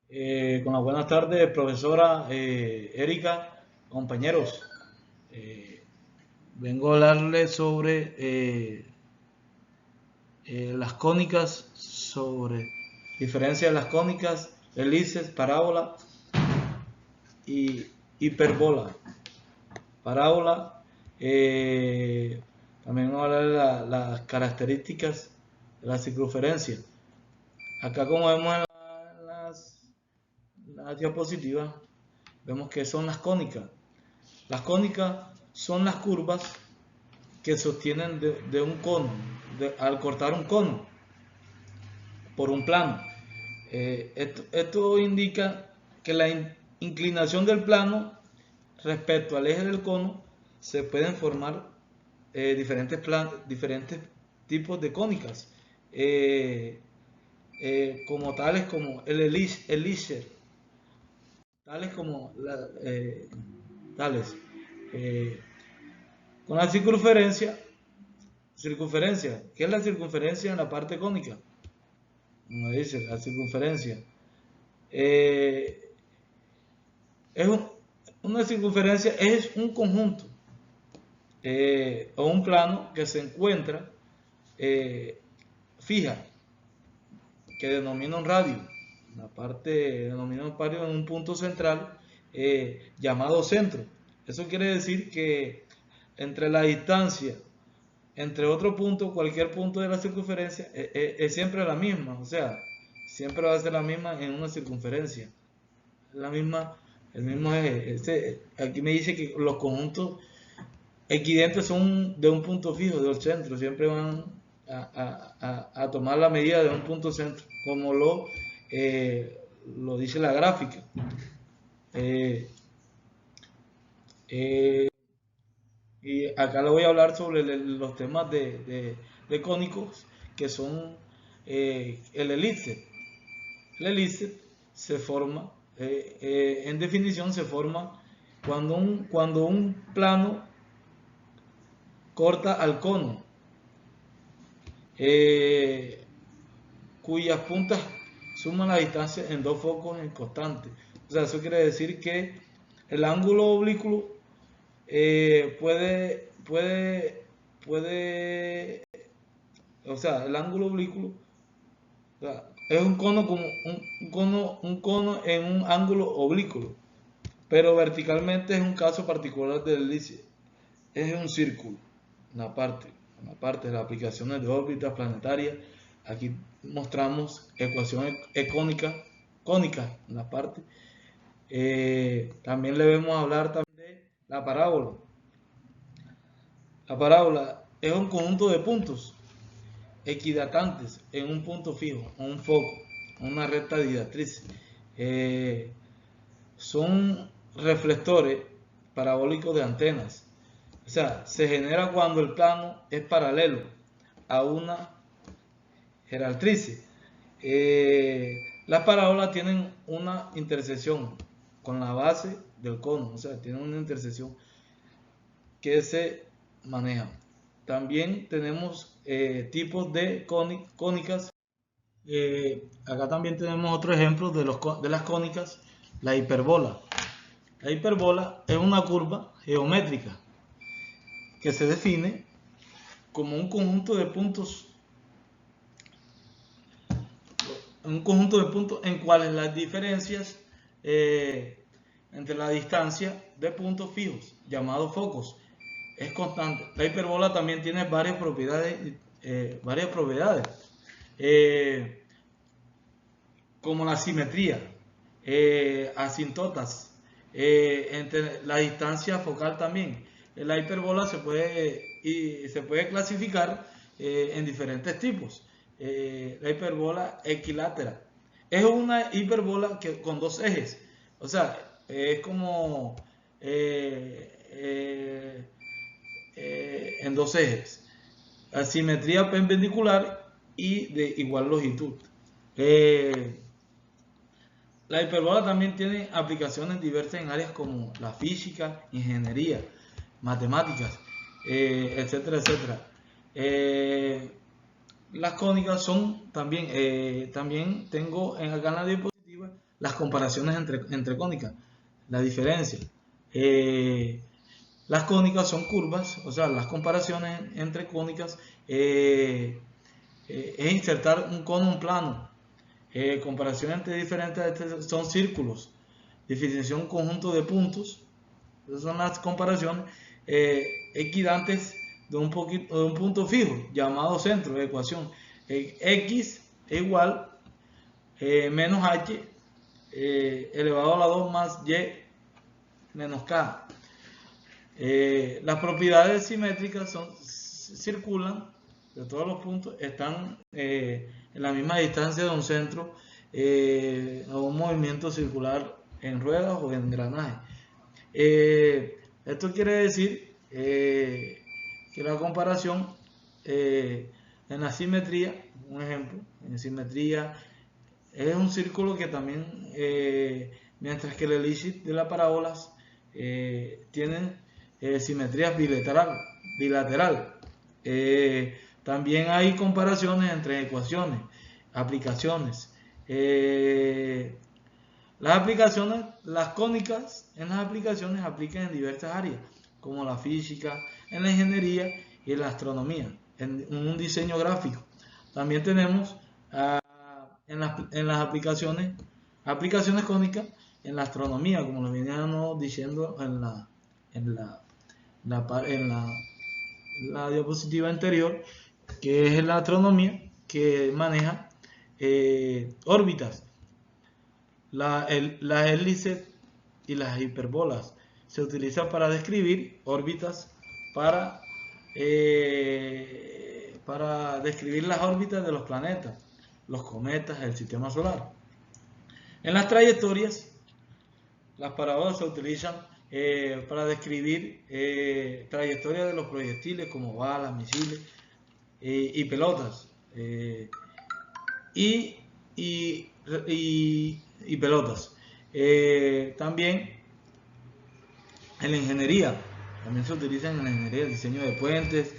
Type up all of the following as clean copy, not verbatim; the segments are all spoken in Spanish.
Con las buenas tardes, profesora Erika, compañeros. Eh, Vengo a hablarles sobre las cónicas, sobre diferencia de las cónicas, hélices, parábola y hiperbola. Parábola, también vamos a hablar de las características de la circunferencia. Acá, como vemos en las diapositivas, vemos que son las cónicas. Las cónicas son las curvas que sostienen de un cono, al cortar un cono por un plano. Esto indica que la inclinación del plano respecto al eje del cono se pueden formar diferentes tipos de cónicas, como tales como el elixir, tales como tales. Eh, con la circunferencia, ¿qué es la circunferencia en la parte cónica? Como dice, la circunferencia. Eh, es una circunferencia es un conjunto o un plano que se encuentra fija, que denomina un radio. La parte denomina un radio en un punto central llamado centro. Eso quiere decir que entre la distancia entre otro punto, cualquier punto de la circunferencia es siempre la misma, o sea, siempre va a ser la misma en una circunferencia, la misma, el mismo eje. Aquí me dice que los conjuntos equidentes son de un punto fijo, del centro, siempre van a tomar la medida de un punto centro, como lo dice la gráfica. Eh, eh, Y acá le voy a hablar sobre los temas de cónicos, que son el elipse. El elipse se forma, en definición, se forma cuando un plano corta al cono, eh, cuyas puntas suman la distancia en dos focos en constante. O sea, eso quiere decir que el ángulo oblicuo puede, o sea, el ángulo oblicuo, o sea, es un cono como un cono en un ángulo oblicuo, pero verticalmente es un caso particular del elipse. Es un círculo, una parte de las aplicaciones de órbitas planetarias. Aquí mostramos ecuaciones cónicas en la parte. También le vamos a hablar también de la parábola. La parábola es un conjunto de puntos equidatantes en un punto fijo, en un foco, una recta directriz. Eh, Son reflectores parabólicos de antenas. O sea, se genera cuando el plano es paralelo a una jerartriz. Las parábolas tienen una intersección con la base del cono, o sea, tienen una intersección que se maneja. También tenemos tipos de cónicas. Acá también tenemos otro ejemplo de las cónicas, la hiperbola. La hiperbola es una curva geométrica que se define como un conjunto de puntos en cuales las diferencias entre la distancia de puntos fijos, llamados focos, es constante. La hiperbola también tiene varias propiedades, eh, como la simetría, asintotas, entre la distancia focal también. La hiperbola se puede clasificar en diferentes tipos. La hiperbola equilátera es una hiperbola con dos ejes, o sea, es como en dos ejes, asimetría perpendicular y de igual longitud. Eh, la hiperbola también tiene aplicaciones diversas en áreas como la física, ingeniería, matemáticas, etcétera, etcétera. Eh, las cónicas son también, también tengo acá en la diapositiva las comparaciones entre cónicas, la diferencia. Las cónicas son curvas, o sea, las comparaciones entre cónicas es insertar un cono en plano. Comparación entre diferentes son círculos. Definición conjunto de puntos. Esas son las comparaciones equidantes de un punto fijo llamado centro de ecuación. X es igual menos h elevado a la 2 más y menos k. Las propiedades simétricas circulan de todos los puntos, están en la misma distancia de un centro o un movimiento circular en ruedas o en engranaje. Esto quiere decir que la comparación en la simetría, un ejemplo, en simetría es un círculo que también, mientras que el elipsis de las parábolas tienen simetría bilateral. También hay comparaciones entre ecuaciones, aplicaciones. Las cónicas en las aplicaciones aplican en diversas áreas, como la física, en la ingeniería y en la astronomía, en un diseño gráfico. También tenemos en las aplicaciones cónicas en la astronomía, como lo veníamos diciendo en la diapositiva anterior, que es la astronomía, que maneja órbitas. Las hélices y las hiperbolas se utilizan para describir órbitas, para describir las órbitas de los planetas, los cometas, el sistema solar. En las trayectorias, las parábolas se utilizan para describir trayectorias de los proyectiles como balas, misiles y pelotas. Y pelotas. También en la ingeniería, también se utilizan en la ingeniería el diseño de puentes,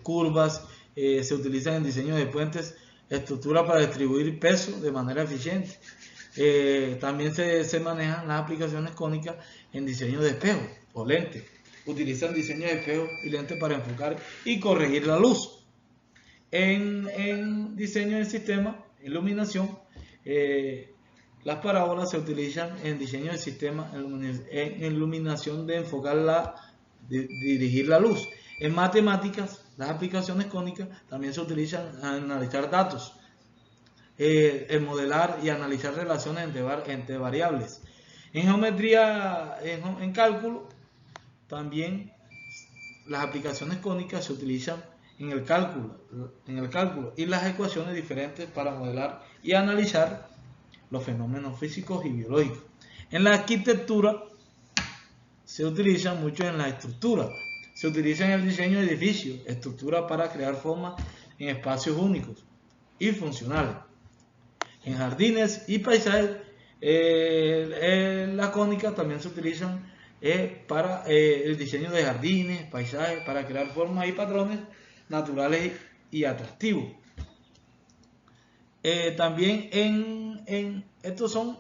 curvas, se utilizan en diseño de puentes, estructura para distribuir peso de manera eficiente. También se manejan las aplicaciones cónicas en diseño de espejos o lentes. Utilizan diseño de espejos y lentes para enfocar y corregir la luz. En diseño del sistema, iluminación, las parábolas se utilizan en diseño del sistema, en iluminación de enfocar dirigir la luz. En matemáticas, las aplicaciones cónicas también se utilizan a analizar datos, en modelar y analizar relaciones entre variables. En geometría, en cálculo, también las aplicaciones cónicas se utilizan en el cálculo y las ecuaciones diferentes para modelar y analizar los fenómenos físicos y biológicos. En la arquitectura se utiliza mucho en la estructura. Se utiliza en el diseño de edificios, estructuras para crear formas en espacios únicos y funcionales. En jardines y paisajes, las cónicas también se utilizan para el diseño de jardines, paisajes, para crear formas y patrones naturales y atractivos. También estos son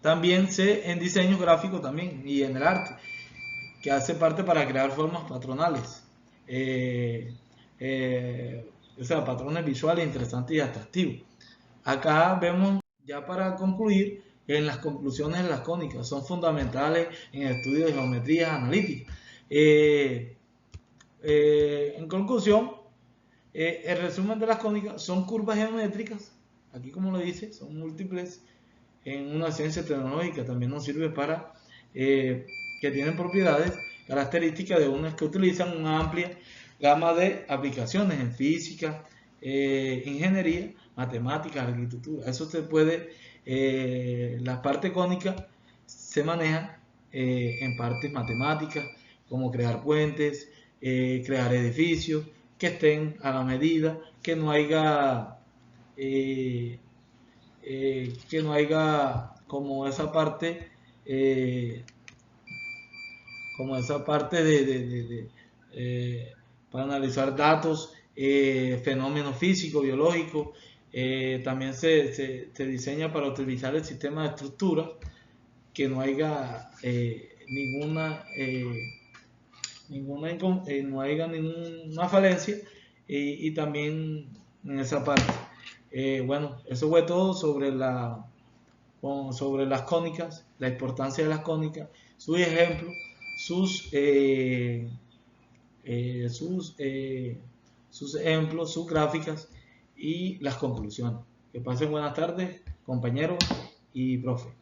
también en diseño gráfico también y en el arte, que hace parte para crear formas patronales, o sea, patrones visuales interesantes y atractivos. Acá vemos, ya para concluir, en las conclusiones de las cónicas son fundamentales en el estudio de geometrías analíticas. En conclusión, el resumen de las cónicas son curvas geométricas, aquí como lo dice, son múltiples en una ciencia tecnológica, también nos sirve para que tienen propiedades, características de unas que utilizan una amplia gama de aplicaciones en física, ingeniería, matemáticas, arquitectura. Eso se puede, la parte cónica se maneja en partes matemáticas, como crear puentes, crear edificios que estén a la medida, que no haya como esa parte para analizar datos, fenómenos físicos, biológicos, También se diseña para utilizar el sistema de estructuras, que no haya no haya ninguna falencia, y también en esa parte. Bueno, eso fue todo sobre las cónicas, la importancia de las cónicas, sus ejemplos, sus, eh, eh, sus, eh, sus ejemplos, sus gráficas y las conclusiones. Que pasen buenas tardes, compañeros y profe.